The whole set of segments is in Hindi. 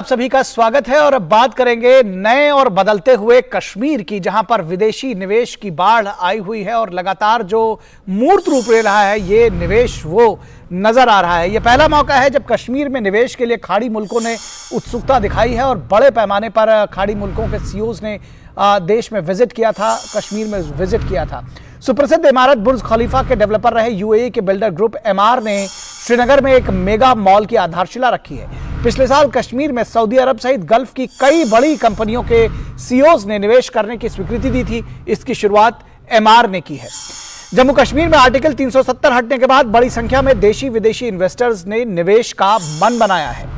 आप सभी का स्वागत है और अब बात करेंगे नए और बदलते हुए कश्मीर की, जहां पर विदेशी निवेश की बाढ़ आई हुई है और लगातार जो मूर्त रूप ले रहा है ये निवेश वो नजर आ रहा है। ये पहला मौका है जब कश्मीर में निवेश के लिए खाड़ी मुल्कों ने उत्सुकता दिखाई है और बड़े पैमाने पर खाड़ी मुल्कों के सीईओज ने देश में विजिट किया था, कश्मीर में विजिट किया था। सुप्रसिद्ध इमारत बुर्ज खलीफा के डेवलपर रहे यूएई के बिल्डर ग्रुप एमआर ने श्रीनगर में एक मेगा मॉल की आधारशिला रखी है। पिछले साल कश्मीर में सऊदी अरब सहित गल्फ की कई बड़ी कंपनियों के सीईओज ने निवेश करने की स्वीकृति दी थी। इसकी शुरुआत एमआर ने की है। जम्मू कश्मीर में आर्टिकल 370 हटने के बाद बड़ी संख्या में देशी विदेशी इन्वेस्टर्स ने निवेश का मन बनाया है।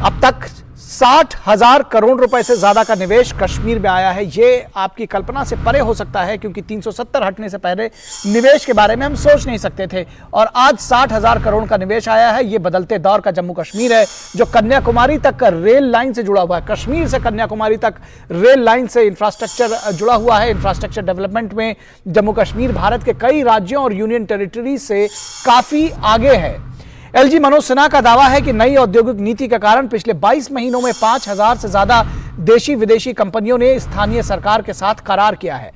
अब तक 60,000 करोड़ रुपए से ज्यादा का निवेश कश्मीर में आया है। ये आपकी कल्पना से परे हो सकता है, क्योंकि 370 हटने से पहले निवेश के बारे में हम सोच नहीं सकते थे और आज 60,000 करोड़ का निवेश आया है। ये बदलते दौर का जम्मू कश्मीर है जो कन्याकुमारी तक रेल लाइन से जुड़ा हुआ है। कश्मीर से कन्याकुमारी तक रेल लाइन से इंफ्रास्ट्रक्चर जुड़ा हुआ है। इंफ्रास्ट्रक्चर डेवलपमेंट में जम्मू कश्मीर भारत के कई राज्यों और यूनियन टेरिटरी से काफी आगे है। एलजी मनोज सिन्हा का दावा है कि नई औद्योगिक नीति के कारण पिछले 22 महीनों में 5,000 से ज्यादा देशी विदेशी कंपनियों ने स्थानीय सरकार के साथ करार किया है।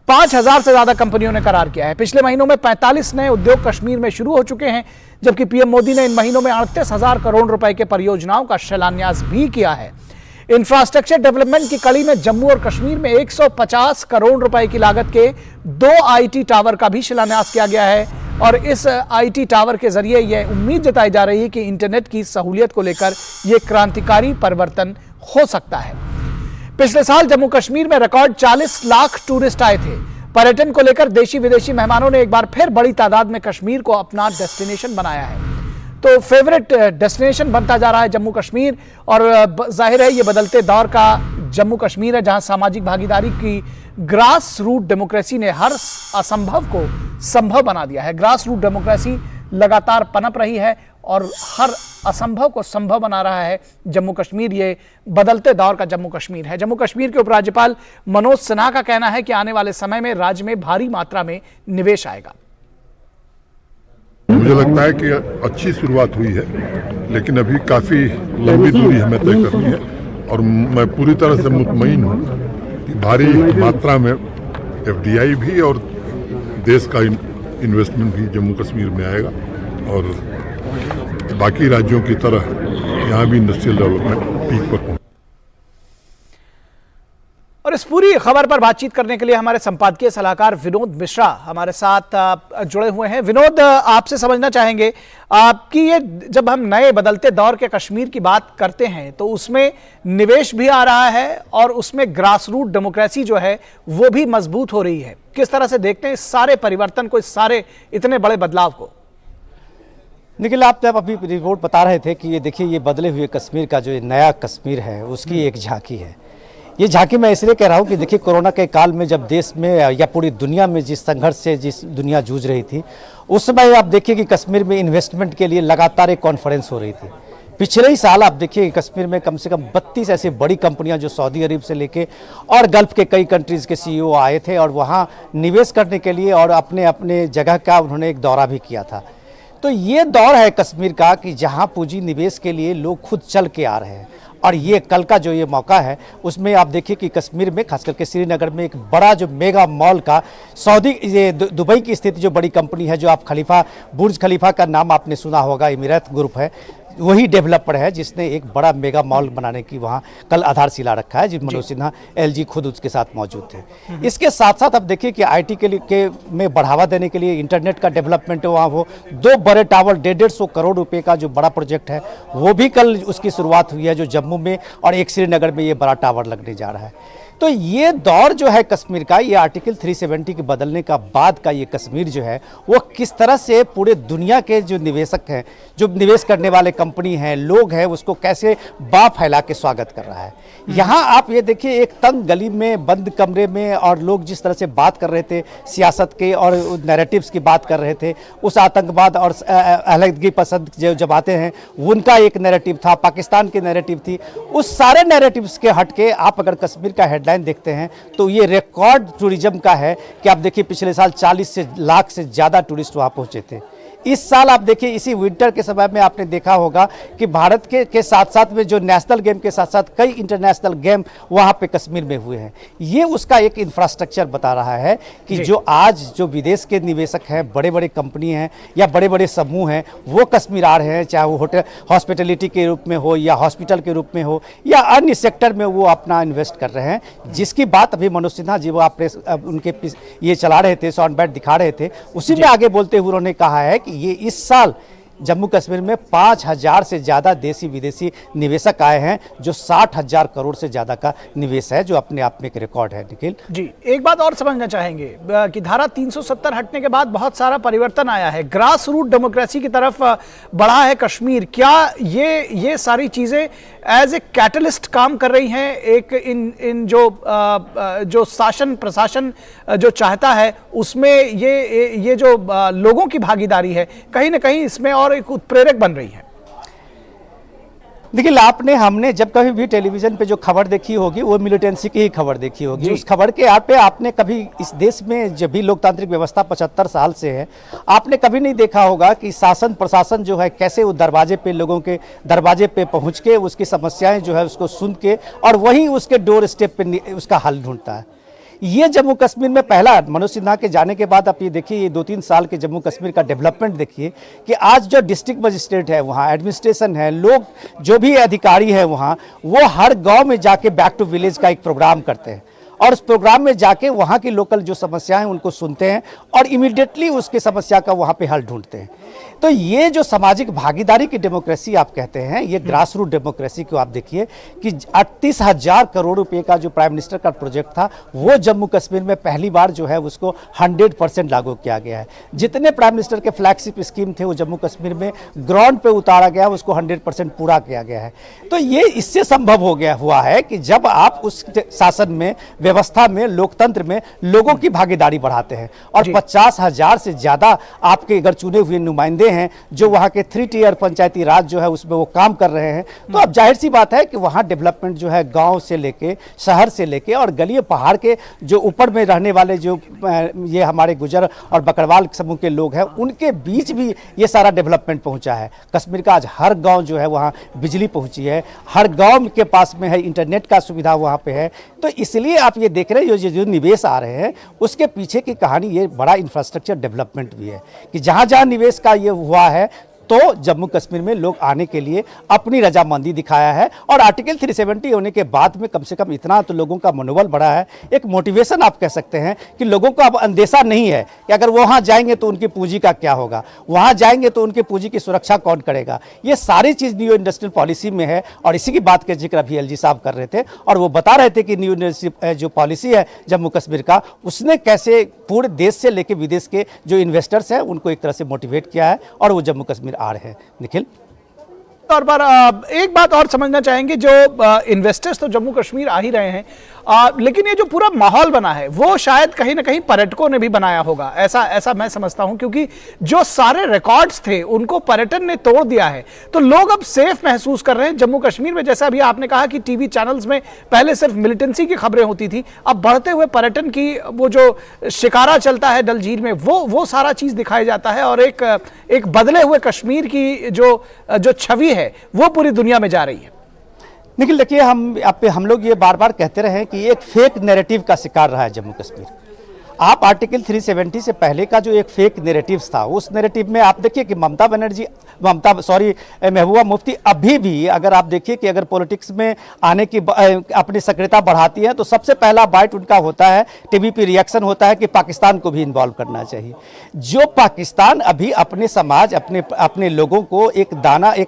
5,000 से ज्यादा कंपनियों ने करार किया है। पिछले महीनों में 45 नए उद्योग कश्मीर में शुरू हो चुके हैं, जबकि पीएम मोदी ने इन महीनों में 38,000 करोड़ रुपए के परियोजनाओं का शिलान्यास भी किया है। इंफ्रास्ट्रक्चर डेवलपमेंट की कड़ी में जम्मू और कश्मीर में 150 करोड़ रुपए की लागत के 2 आईटी टावर का भी शिलान्यास किया गया है और इस आईटी टावर के जरिए यह उम्मीद जताई जा रही है कि इंटरनेट की सहूलियत को लेकर यह क्रांतिकारी परिवर्तन हो सकता है। पिछले साल जम्मू कश्मीर में रिकॉर्ड 40 लाख टूरिस्ट आए थे। पर्यटन को लेकर देशी विदेशी मेहमानों ने एक बार फिर बड़ी तादाद में कश्मीर को अपना डेस्टिनेशन बनाया है। तो फेवरेट डेस्टिनेशन बनता जा रहा है जम्मू कश्मीर और जाहिर है ये बदलते दौर का जम्मू कश्मीर है, जहां सामाजिक भागीदारी की ग्रास रूट डेमोक्रेसी ने हर असंभव को संभव बना दिया है। ग्रास रूट डेमोक्रेसी लगातार पनप रही है और हर असंभव को संभव बना रहा है जम्मू कश्मीर। ये बदलते दौर का जम्मू कश्मीर है। जम्मू कश्मीर के उपराज्यपाल मनोज सिन्हा का कहना है कि आने वाले समय में राज्य में भारी मात्रा में निवेश आएगा। मुझे लगता है कि अच्छी शुरुआत हुई है, लेकिन अभी काफ़ी लंबी दूरी हमें तय करनी है और मैं पूरी तरह से मुतमईन हूँ कि भारी मात्रा में एफडीआई भी और देश का इन्वेस्टमेंट भी जम्मू कश्मीर में आएगा और बाकी राज्यों की तरह यहाँ भी इंडस्ट्रियल डेवलपमेंट पीक पर पहुँचे। और इस पूरी खबर पर बातचीत करने के लिए हमारे संपादकीय सलाहकार विनोद मिश्रा हमारे साथ जुड़े हुए हैं। विनोद, आपसे समझना चाहेंगे आपकी ये जब हम नए बदलते दौर के कश्मीर की बात करते हैं तो उसमें निवेश भी आ रहा है और उसमें ग्रास रूट डेमोक्रेसी जो है वो भी मजबूत हो रही है। किस तरह से देखते हैं इस सारे परिवर्तन को, इस सारे इतने बड़े बदलाव को? निखिल, आप जब अभी रिपोर्ट बता रहे थे कि ये देखिए ये बदले हुए कश्मीर का जो नया कश्मीर है उसकी एक झांकी है। ये झांकी मैं इसलिए कह रहा हूँ कि देखिए कोरोना के काल में जब देश में या पूरी दुनिया में जिस संघर्ष से जिस दुनिया जूझ रही थी, उस समय आप देखिए कि कश्मीर में इन्वेस्टमेंट के लिए लगातार एक कॉन्फ्रेंस हो रही थी। पिछले ही साल आप देखिए कश्मीर में कम से कम 32 ऐसी बड़ी कंपनियां जो सऊदी अरब से लेके और गल्फ के कई कंट्रीज़ के सीईओ आए थे और वहाँ निवेश करने के लिए और अपने अपने जगह का उन्होंने एक दौरा भी किया था। तो ये दौर है कश्मीर का कि जहाँ पूंजी निवेश के लिए लोग खुद चल के आ रहे हैं और ये कल का जो ये मौका है उसमें आप देखिए कि कश्मीर में खास करके श्रीनगर में एक बड़ा जो मेगा मॉल का सऊदी ये दुबई की स्थित जो बड़ी कंपनी है, जो आप खलीफा बुर्ज खलीफा का नाम आपने सुना होगा, इमिरेट ग्रुप है, वही डेवलपर है जिसने एक बड़ा मेगा मॉल बनाने की वहाँ कल आधारशिला रखा है, जिस मनोज सिन्हा एलजी खुद उसके साथ मौजूद थे। इसके साथ साथ अब देखिए कि आईटी के में बढ़ावा देने के लिए इंटरनेट का डेवलपमेंट है, वहाँ वो 2 बड़े टावर 150 करोड़ रुपए का जो बड़ा प्रोजेक्ट है वो भी कल उसकी शुरुआत हुई है, जो जम्मू में और एक श्रीनगर में ये बड़ा टावर लगने जा रहा है। तो ये दौर जो है कश्मीर का, ये आर्टिकल 370 के बदलने का बाद का ये कश्मीर जो है वो किस तरह से पूरे दुनिया के जो निवेशक हैं, जो निवेश करने वाले कंपनी हैं, लोग हैं, उसको कैसे बाँह फैला के स्वागत कर रहा है। यहाँ आप ये देखिए एक तंग गली में बंद कमरे में और लोग जिस तरह से बात कर रहे थे सियासत के और नैरेटिव्स की बात कर रहे थे, उस आतंकवाद और अलहदगी पसंद जो जमाते हैं उनका एक नैरेटिव था, पाकिस्तान की नैरेटिव थी, उस सारे नैरेटिव्स के हट के आप अगर कश्मीर का हेडलाइन देखते हैं तो ये रिकॉर्ड टूरिज्म का है कि आप देखिए पिछले साल 40 लाख से ज़्यादा टूरिस्ट वहाँ पहुँचे थे। इस साल आप देखिए इसी विंटर के समय में आपने देखा होगा कि भारत के साथ साथ में जो नेशनल गेम के साथ साथ कई इंटरनेशनल गेम वहाँ पे कश्मीर में हुए हैं। ये उसका एक इंफ्रास्ट्रक्चर बता रहा है कि जो आज जो विदेश के निवेशक हैं, बड़े बड़े कंपनी हैं या बड़े बड़े समूह हैं, वो कश्मीर आ रहे हैं, चाहे वो होटल हॉस्पिटलिटी के रूप में हो या हॉस्पिटल के रूप में हो या अन्य सेक्टर में वो अपना इन्वेस्ट कर रहे हैं। जिसकी बात अभी मनोज सिन्हा जी वो आप उनके ये चला रहे थे, साउंड बाइट दिखा रहे थे, उसी में आगे बोलते हुए उन्होंने कहा है कि ये इस साल जम्मू कश्मीर में 5,000 से ज़्यादा देसी विदेशी निवेशक आए हैं, जो 60,000 करोड़ से ज़्यादा का निवेश है, जो अपने आप में एक रिकॉर्ड है। निखिल जी, एक बात और समझना चाहेंगे कि धारा 370 हटने के बाद बहुत सारा परिवर्तन आया है, ग्रास रूट डेमोक्रेसी की तरफ बढ़ा है कश्मीर। क्या ये सारी चीज़ें एज ए कैटलिस्ट काम कर रही हैं एक इन जो शासन प्रशासन जो चाहता है उसमें ये जो लोगों की भागीदारी है कहीं ना कहीं इसमें और एक उत्प्रेरक बन रही है? देखिए हमने जब कभी भी टेलीविजन पे जो खबर देखी होगी वो मिलिटेंसी की ही खबर देखी होगी। उस खबर के आप पे आपने कभी इस देश में जब भी लोकतांत्रिक व्यवस्था 75 साल से है, आपने कभी नहीं देखा होगा कि शासन प्रशासन जो है कैसे वो दरवाजे पे लोगों के दरवाजे पे पहुंच के उसकी समस्याएं जो है उसको सुन के और वहीं उसके डोर स्टेप पे उसका हल ढूंढता है। ये जम्मू कश्मीर में पहला मनोज सिन्हा के जाने के बाद आप ये देखिए, ये 2-3 साल के जम्मू कश्मीर का डेवलपमेंट देखिए कि आज जो डिस्ट्रिक्ट मजिस्ट्रेट है, वहाँ एडमिनिस्ट्रेशन है, लोग जो भी अधिकारी है वहाँ, वो हर गांव में जाके बैक टू विलेज का एक प्रोग्राम करते हैं और उस प्रोग्राम में जाके वहाँ की लोकल जो समस्याएं हैं उनको सुनते हैं और इमीडिएटली उसके समस्या का वहाँ पे हल ढूंढते हैं। तो ये जो सामाजिक भागीदारी की डेमोक्रेसी आप कहते हैं, ये ग्रास रूट डेमोक्रेसी को आप देखिए कि 38,000 करोड़ रुपए का जो प्राइम मिनिस्टर का प्रोजेक्ट था वो जम्मू कश्मीर में पहली बार जो है उसको 100% लागू किया गया है। जितने प्राइम मिनिस्टर के फ्लैगशिप स्कीम थे वो जम्मू कश्मीर में ग्राउंड पे उतारा गया, उसको 100% पूरा किया गया है। तो ये इससे संभव हो गया हुआ है कि जब आप उस शासन में, व्यवस्था में, लोकतंत्र में लोगों की भागीदारी बढ़ाते हैं और 50,000 से ज्यादा आपके अगर चुने हुए नुमाइंदे हैं जो वहां के 3 टियर पंचायती राज जो है उसमें वो काम कर रहे हैं, तो अब जाहिर सी बात है कि वहां डेवलपमेंट जो है गांव से लेके शहर से लेके और गली पहाड़ के जो ऊपर में रहने वाले जो ये हमारे गुजर और बकरवाल समूह के लोग हैं उनके बीच भी ये सारा डेवलपमेंट पहुंचा है। कश्मीर का आज हर गाँव जो है वहाँ बिजली पहुंची है, हर गाँव के पास में है इंटरनेट का सुविधा वहाँ पे है। तो इसलिए आप ये देख रहे हैं जो निवेश आ रहे हैं उसके पीछे की कहानी ये बड़ा इंफ्रास्ट्रक्चर डेवलपमेंट भी है कि जहाँ जहाँ निवेश का ये हुआ है तो जम्मू कश्मीर में लोग आने के लिए अपनी रजामंदी दिखाया है और आर्टिकल 370 होने के बाद में कम से कम इतना तो लोगों का मनोबल बढ़ा है, एक मोटिवेशन आप कह सकते हैं कि लोगों को अब अंदेशा नहीं है कि अगर वहाँ जाएंगे तो उनकी पूंजी का क्या होगा, वहाँ जाएंगे तो उनकी पूंजी की सुरक्षा कौन करेगा। ये सारी चीज़ न्यू इंडस्ट्रियल पॉलिसी में है और इसी की बात का जिक्र अभी एलजी साहब कर रहे थे और वो बता रहे थे कि न्यू इंडस्ट्रियल जो पॉलिसी है जम्मू कश्मीर का, उसने कैसे पूरे देश से लेकर विदेश के जो इन्वेस्टर्स हैं उनको एक तरह से मोटिवेट किया है और वो जम्मू कश्मीर आ रहे हैं। निखिल तौर पर एक बात और समझना चाहेंगे, जो इन्वेस्टर्स तो जम्मू कश्मीर आ ही रहे हैं, लेकिन ये जो पूरा माहौल बना है वो शायद कहीं ना कहीं पर्यटकों ने भी बनाया होगा, ऐसा मैं समझता हूं, क्योंकि जो सारे रिकॉर्ड्स थे उनको पर्यटन ने तोड़ दिया है। तो लोग अब सेफ महसूस कर रहे हैं जम्मू कश्मीर में। जैसा अभी आपने कहा कि टीवी चैनल्स में पहले सिर्फ मिलिटेंसी की खबरें होती थी, अब बढ़ते हुए पर्यटन की वो जो शिकारा चलता है डल झील में वो सारा चीज दिखाया जाता है और एक बदले हुए कश्मीर की जो छवि है वो पूरी दुनिया में जा रही है। निखिल देखिए, हम लोग ये बार बार कहते रहे कि एक फेक नैरेटिव का शिकार रहा है जम्मू कश्मीर। आप आर्टिकल 370 से पहले का जो एक फेक नैरेटिव था, उस नैरेटिव में आप देखिए कि महबूबा मुफ्ती अभी भी अगर आप देखिए कि अगर पॉलिटिक्स में आने की अपनी सक्रियता बढ़ाती है तो सबसे पहला बाइट उनका होता है, टीवी पे रिएक्शन होता है कि पाकिस्तान को भी इन्वॉल्व करना चाहिए। जो पाकिस्तान अभी अपने समाज अपने लोगों को एक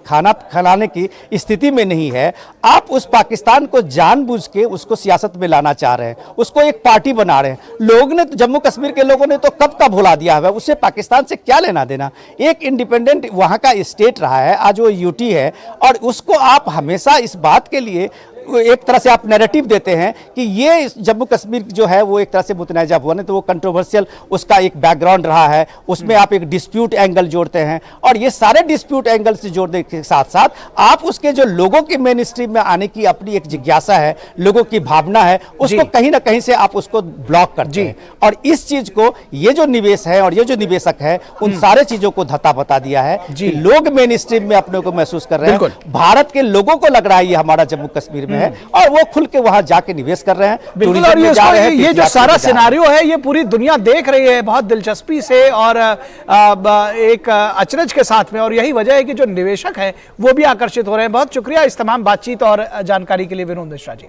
खाना खिलाने की स्थिति में नहीं है, आप उस पाकिस्तान को जानबूझ के उसको सियासत में लाना चाह रहे हैं, उसको एक पार्टी बना रहे हैं। लोग ने जम्मू कश्मीर के लोगों ने तो कब का भुला दिया है, उससे पाकिस्तान से क्या लेना देना। एक इंडिपेंडेंट वहां का स्टेट रहा है, आज वो यूटी है और उसको आप हमेशा इस बात के लिए एक तरह से आप नैरेटिव देते हैं कि ये जम्मू कश्मीर जो है वो एक तरह से मुतनाज़ा हुआ, नहीं तो वो कंट्रोवर्शियल उसका एक बैकग्राउंड रहा है, उसमें आप एक डिस्प्यूट एंगल जोड़ते हैं, और ये सारे डिस्प्यूट एंगल से जोड़ने के साथ साथ आप उसके जो लोगों की मेन स्ट्रीम में आने की अपनी एक जिज्ञासा है, लोगों की भावना है, उसको कहीं ना कहीं से आप उसको ब्लॉक करते हैं। और इस चीज को ये जो निवेश है और ये जो निवेशक है उन सारे चीजों को धत्ता बता दिया है कि लोग मेन स्ट्रीम में अपने को महसूस कर रहे हैं, भारत के लोगों को लग रहा है ये हमारा जम्मू कश्मीर में है, और वो खुल के वहां जाके निवेश कर रहे हैं। बिल्कुल, और ये जो सारा सिनारियो है ये पूरी दुनिया देख रही है बहुत दिलचस्पी से और एक अचरज के साथ में, और यही वजह है कि जो निवेशक है वो भी आकर्षित हो रहे हैं। बहुत शुक्रिया इस तमाम बातचीत और जानकारी के लिए विनोद मिश्रा जी।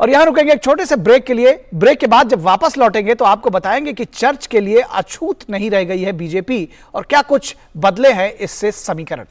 और यहां रुकेंगे एक छोटे से ब्रेक के लिए। ब्रेक के बाद जब वापस लौटेंगे तो आपको बताएंगे कि चर्च के लिए अछूत नहीं रह गई है बीजेपी और क्या कुछ बदले हैं इससे समीकरण।